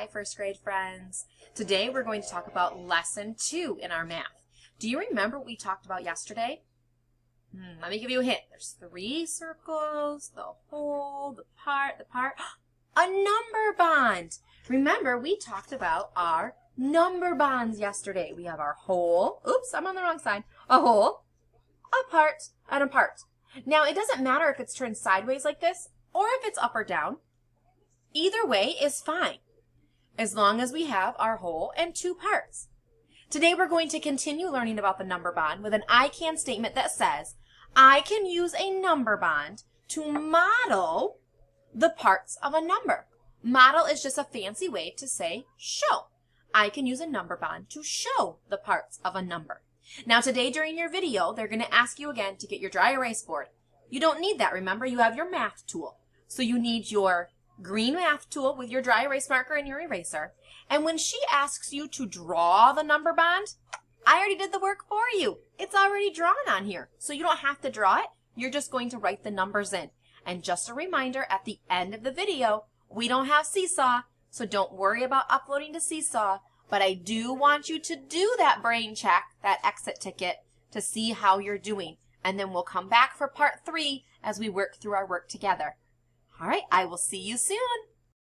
Hi, first grade friends. Today we're going to talk about lesson 2 in our math. Do you remember what we talked about yesterday? Let me give you a hint. There's 3 circles, the whole, the part, a number bond. Remember, we talked about our number bonds yesterday. We have our whole, oops, I'm on the wrong side, a whole, a part, and a part. Now, it doesn't matter if it's turned sideways like this or if it's up or down. Either way is fine, as long as we have our whole and 2 parts. Today we're going to continue learning about the number bond with an I can statement that says, I can use a number bond to model the parts of a number. Model is just a fancy way to say show. I can use a number bond to show the parts of a number. Now today during your video, they're going to ask you again to get your dry erase board. You don't need that, remember, you have your math tool. So you need your green math tool with your dry erase marker and your eraser. And when she asks you to draw the number bond, I already did the work for you. It's already drawn on here. So you don't have to draw it. You're just going to write the numbers in. And just a reminder, at the end of the video, we don't have Seesaw, so don't worry about uploading to Seesaw. But I do want you to do that brain check, that exit ticket, to see how you're doing. And then we'll come back for part 3 as we work through our work together. All right, I will see you soon.